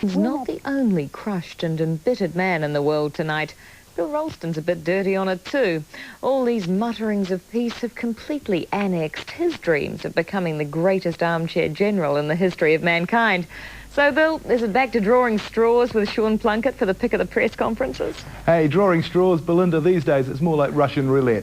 He's not the only crushed and embittered man in the world tonight. Bill Ralston's a bit dirty on it too. All these mutterings of peace have completely annexed his dreams of becoming the greatest armchair general in the history of mankind. So, Bill, is it back to drawing straws with Sean Plunkett for the pick of the press conferences? Hey, drawing straws, Belinda, these days it's more like Russian roulette.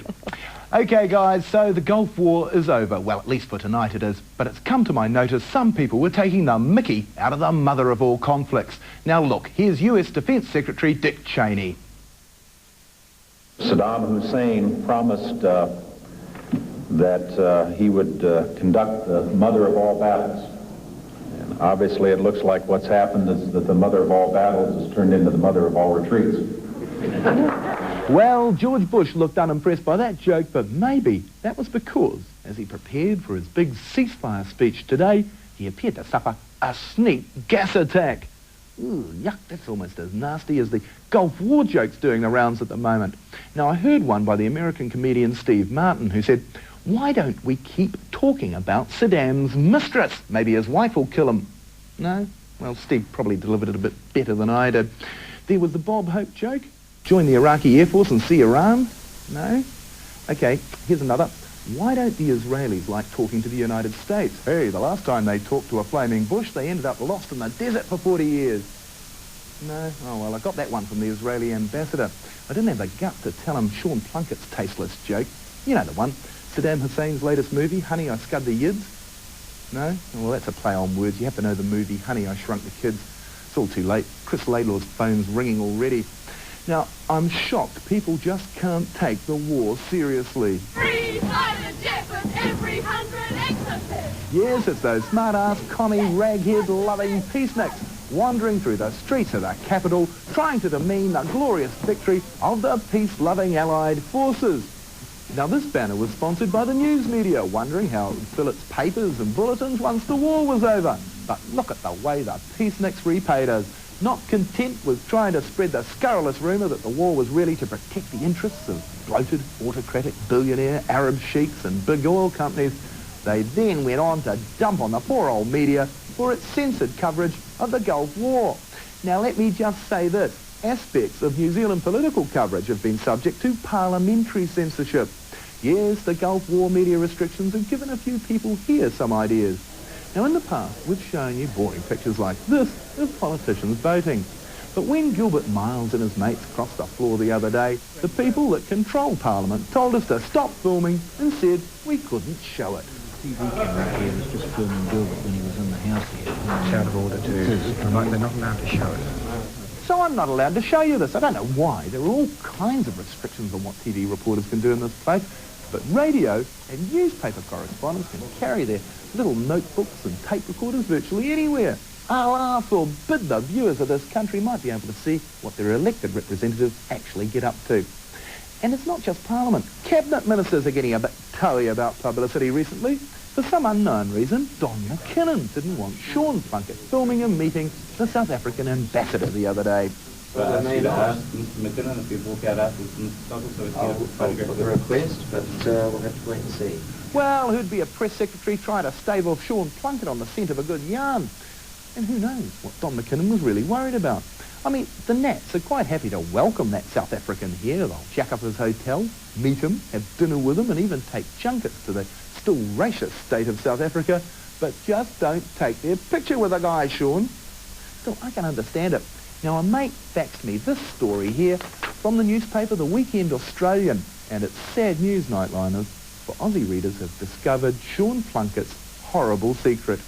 Okay, guys, so the Gulf War is over. Well, at least for tonight it is. But it's come to my notice some people were taking the mickey out of the mother of all conflicts. Now look, here's US Defense Secretary Dick Cheney. Saddam Hussein promised that he would conduct the mother of all battles. And obviously it looks like what's happened is that the mother of all battles has turned into the mother of all retreats. Well, George Bush looked unimpressed by that joke, but maybe that was because, as he prepared for his big ceasefire speech today, he appeared to suffer a sneak gas attack. Ooh, yuck, that's almost as nasty as the Gulf War jokes doing the rounds at the moment. Now, I heard one by the American comedian Steve Martin, who said, "Why don't we keep talking about Saddam's mistress? Maybe his wife will kill him." No? Well, Steve probably delivered it a bit better than I did. There was the Bob Hope joke. Join the Iraqi Air Force and see Iran? No? Okay, here's another. Why don't the Israelis like talking to the United States? Hey, the last time they talked to a flaming bush, they ended up lost in the desert for 40 years. No? Oh, well, I got that one from the Israeli ambassador. I didn't have the gut to tell him Sean Plunkett's tasteless joke. You know the one. Saddam Hussein's latest movie, Honey, I Scud the Yids. No? Well, that's a play on words. You have to know the movie Honey, I Shrunk the Kids. It's all too late. Chris Laidlaw's phone's ringing already. Now, I'm shocked people just can't take the war seriously. Free silent jet with every 100 exorcists. Yes, it's those smart-ass, commie, raghead-loving peaceniks wandering through the streets of the capital, trying to demean the glorious victory of the peace-loving Allied forces. Now, this banner was sponsored by the news media, wondering how it would fill its papers and bulletins once the war was over. But look at the way the peaceniks repaid us. Not content with trying to spread the scurrilous rumour that the war was really to protect the interests of bloated, autocratic, billionaire Arab sheiks and big oil companies, they then went on to dump on the poor old media for its censored coverage of the Gulf War. Now let me just say this, aspects of New Zealand political coverage have been subject to parliamentary censorship. Yes, the Gulf War media restrictions have given a few people here some ideas. Now, in the past, we've shown you boring pictures like this of politicians voting. But when Gilbert Miles and his mates crossed the floor the other day, the people that control Parliament told us to stop filming and said we couldn't show it. TV camera here was just filming Gilbert when he was in the house here. It's out of order too. Like they're not allowed to show it. So I'm not allowed to show you this. I don't know why. There are all kinds of restrictions on what TV reporters can do in this place. But radio and newspaper correspondents can carry their little notebooks and tape recorders virtually anywhere. Allah forbid the viewers of this country might be able to see what their elected representatives actually get up to. And it's not just Parliament. Cabinet ministers are getting a bit toey about publicity recently. For some unknown reason, Don McKinnon didn't want Sean Plunkett filming him meeting the South African ambassador the other day. But I may ask Mr. McKinnon if he'd walk out afterwards and stop us so we can get a photograph. I'll put the request, but we'll have to wait and see. Well, who'd be a press secretary trying to stave off Sean Plunkett on the scent of a good yarn? And who knows what Don McKinnon was really worried about. I mean, the Nats are quite happy to welcome that South African here. They'll jack up his hotel, meet him, have dinner with him, and even take junkets to the still racist state of South Africa. But just don't take their picture with a guy, Sean. Still, I can understand it. Now, a mate faxed me this story here from the newspaper The Weekend Australian, and it's sad news, Nightliners, for Aussie readers have discovered Sean Plunkett's horrible secret.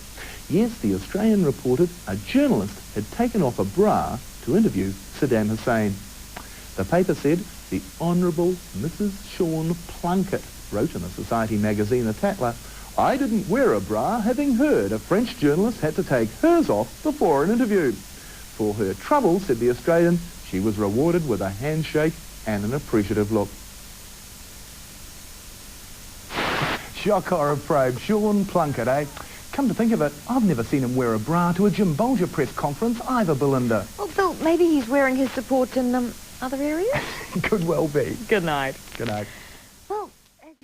Yes, the Australian reported a journalist had taken off a bra to interview Saddam Hussein. The paper said the Honourable Mrs. Sean Plunkett wrote in the Society magazine The Tatler, "I didn't wear a bra, having heard a French journalist had to take hers off before an interview. For her trouble," said the Australian, "she was rewarded with a handshake and an appreciative look." Shock horror probe, Sean Plunkett, eh? Come to think of it, I've never seen him wear a bra to a Jim Bolger press conference either, Belinda. Well, Bill, maybe he's wearing his support in other areas? Could well be. Good night. Good night.